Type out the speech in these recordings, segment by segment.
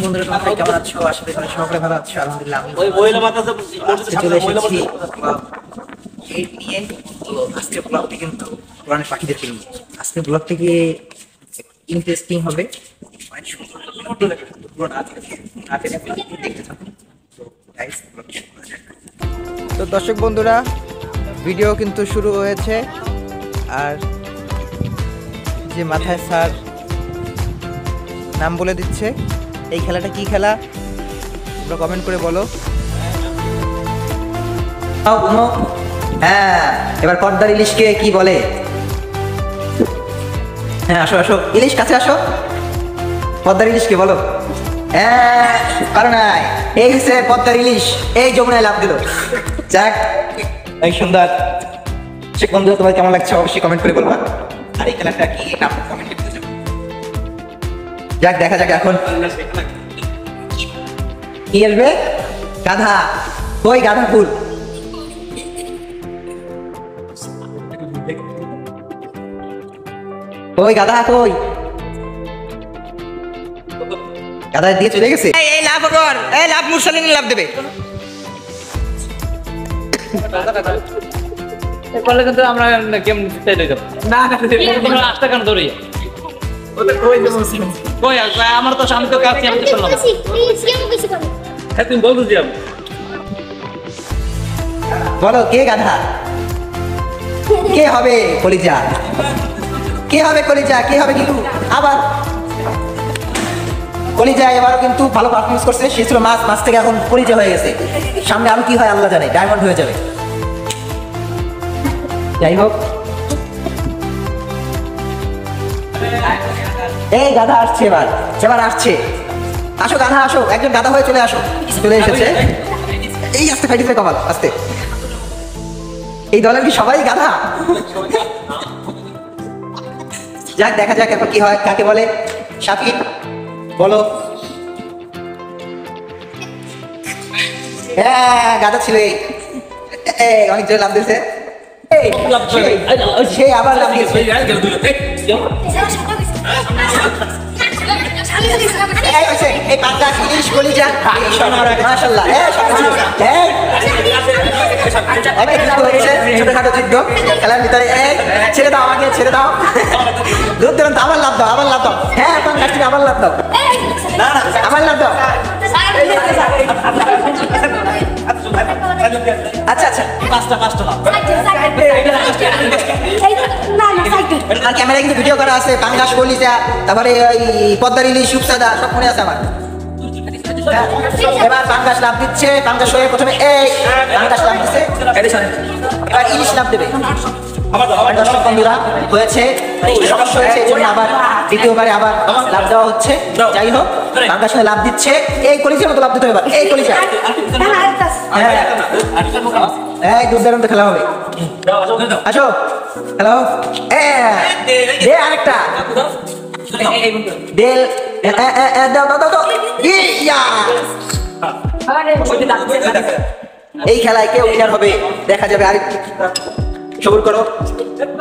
বন্ধুরা তোমরা কেমন আছো? আশা করি তোমরা সকলে ভালো আছো। আলহামদুলিল্লাহ আমি ওই মহিলা মাদ্রাসা চলে এসেছি এই নিয়ে। তো আজকে ব্লগটি কিন্তু কোরআনের পাখিদেরকে নিয়ে। আজকে ব্লগটি কি ইন্টারেস্টিং হবে, অনেক সুন্দর পুরো দেখতে থাকুন। তো দর্শক বন্ধুরা, ভিডিও কিন্তু শুরু হয়েছে। আর যে মাথায় স্যার নাম বলে দিচ্ছে, এই খেলাটা কি খেলা তোমরা কমেন্ট করে বলো। হ্যাঁ, এবার পর্দার ইলিশকে কি বলে? হ্যাঁ, আসো আসো, ইলিশ কাছে আসো। পদ্মার ইলিশকে বলো। হ্যাঁ, কারণ এই হচ্ছে পদ্মার ইলিশ, এই যমুনায় লাভ দিল। যাক, এই সুন্দর সে বন্ধুরা, তোমার কেমন লাগছে অবশ্যই কমেন্ট করে বলবা। আর এই খেলাটা কি কমেন্টে বলে যাবে। যাক, দেখা যাক এখন কি আসবে। গাধা, কই গাধা ফুল? কই গাধা, কই গাধা? দিয়ে চলে গেছে। এই লাভ কর, এই লাভ মুরসালিন লাভ দেবে। করলে কিন্তু আমরা গেম জিতে যাব না। তোমরা আস্তে কেন দৌড়ি? ওটা কই দেব? কই আমার তো সামনে তো কাছে আমি তো বললাম। হ্যাঁ, তুমি বল দিও। বলো কে গাধা? কে হবে কলিজা? কে হবে কলিজা? কে হবে কিন্তু আবার কলিজা? এবারও কিন্তু ভালো পারফরমেন্স করছে। সে ছিল মাছ, মাছ থেকে এখন কলিজা হয়ে গেছে। সামনে আরো কি হয় আল্লাহ জানে, ডায়মন্ড হয়ে যাবে। যাই হোক, এই গাধা আসছে, এবার আসছে। আসো গাধা, আসো, একজন গাধা হয়ে চলে আসো। চলে এসেছে। এই আস্তে ফাইটিতে কপাল আস্তে। এই দলের কি সবাই গাধা? যাক, দেখা যাক এখন কি হয়, কাকে বলে। শাফিক বলো। হ্যাঁ, গাধা ছিল। অনেক জোরে লাভ দিয়েছে। সে আবার লাভ দিয়েছে। এই পাঁচটা ইলিশ কলিজা মাশাআল্লাহ। ছোটখাটো যুদ্ধ খেলার ভিতরে। ছেড়ে দাও আমাকে, ছেড়ে দাও। দূর দূরান্ত আবার লাভ দাও, আবার লাভ দাও। হ্যাঁ, এখন কাছ থেকে আবার লাভ দাও, আবার লাভ দাও। আচ্ছা আচ্ছা, ক্যামেরা কিন্তু ভিডিও করা আছে। পাঙ্গাস কলিজা, তারপরে পদ্মার ইলিশ, সুপসাদা সব মনে আছে আমার। এবার পাঙ্গাস লাভ দিচ্ছে। পাঙ্গাস হয়ে প্রথমে এই পাঙ্গাস লাভ দিচ্ছে, এবার ইলিশ লাভ দেবে। দর্শক বন্ধুরা, হয়েছে সমস্যা হয়েছে, এই জন্য আবার দ্বিতীয়বারে আবার লাভ দেওয়া হচ্ছে। যাই হোক, পাঙ্গাস লাভ দিচ্ছে। এই কলিজার মতো লাভ দিতে হবে। এই কলিজা, এই দুর্দান্ত খেলা হবে। আসো, হ্যালো, আরেকটা দেল, দাও দাও দাও। এই খেলায় কে উইনার হবে দেখা যাবে। আরেকটু সবুর করো,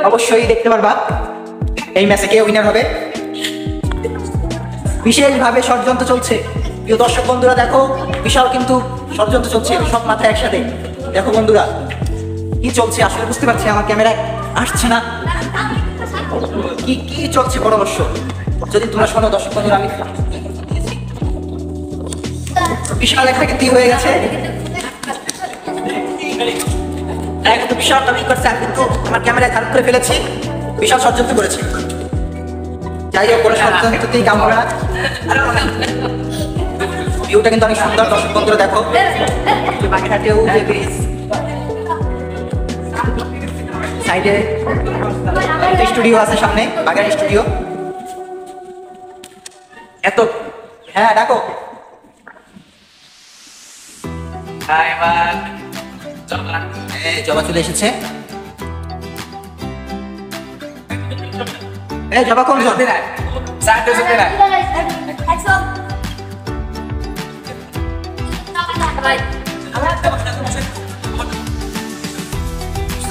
অবশ্যই দেখতে পারবা এই ম্যাচে কে উইনার হবে। বিশেষভাবে ষড়যন্ত্র চলছে। প্রিয় দর্শক বন্ধুরা, দেখো, বিশাল কিন্তু ষড়যন্ত্র চলছে, সব মাথায় একসাথে। দেখো বন্ধুরা, কি চলছে আসলে বুঝতে পারছি, আমার ক্যামেরায় আসছে না। কি কি চলছে পরামর্শ যদি তোমরা শোনো দর্শক বন্ধুরা। আমি বিশাল একটা কিন্তু হয়ে গেছে, কিন্তু বিশাল টাইমিং করছে। আর কিন্তু আমার ক্যামেরায় ধারণ করে ফেলেছি, বিশাল ষড়যন্ত্র করেছে। যাই হোক, কোনো ষড়যন্ত্রতেই কাম হবে না। ভিউটা কিন্তু অনেক সুন্দর দর্শক বন্ধুরা, দেখো বাগেরহাটেও যে ব্রিজ, সাইডে স্টুডিও আছে, সামনে বাগের স্টুডিও। এত হ্যাঁ, ডাকো। জবা চলে এসেছে। জবা কোন জন?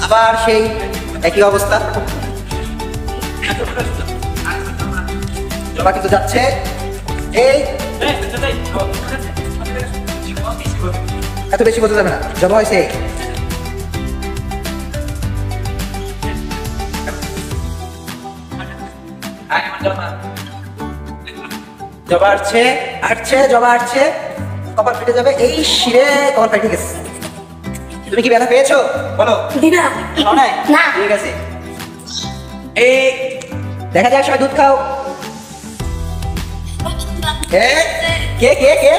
আবার সেই একই অবস্থা। জবা কিন্তু যাচ্ছে। এই এত বেশি বলতে যাবে না, জবা হয়েছে। জবা আসছে, আসছে, জবা আসছে, কপাল ফেটে যাবে। এই শিরে কপাল ফেটে গেছে। তুমি কি ব্যথা পেয়েছো বলো? না, ঠিক আছে। এই দেখা যাক, সবাই দুধ খাও। কে কে কে কে?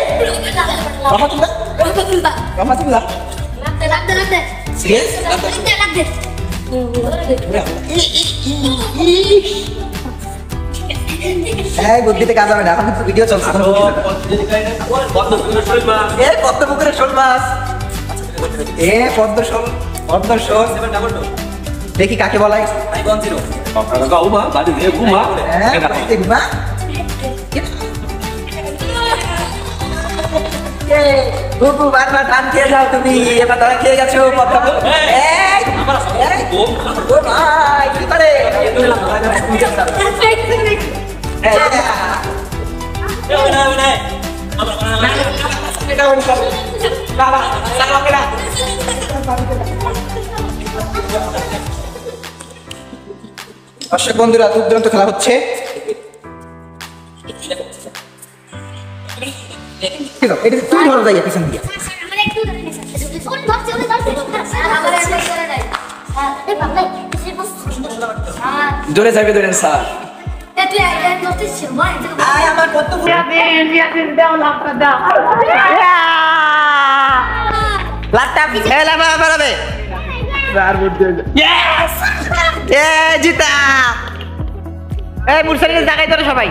রহমতুল্লাহ, রহমতুল্লাহ। সিরিয়াস? এই বুদ্ধিতে কাজ হবে না, এখন কিন্তু ভিডিও চলছে। এ পদ্মপুকুরের শোল মাছ, এ পদ্ম শোল, পদ্ম শোল। দেখি কাকে বলাই। বারবার ধান খেয়ে যাও তুমি, এবার ধরা খেয়ে গেছো পদ্ম। কি করে দর্শক বন্ধুরা, দুর্দান্ত খেলা হচ্ছে। তুমি ধরো যাইয়া পিছন দিয়ে। জোরে যাবে ধরেন স্যার। আমার কত জিতা। এই মুরসালিনের জায়গায় ধরো সবাই।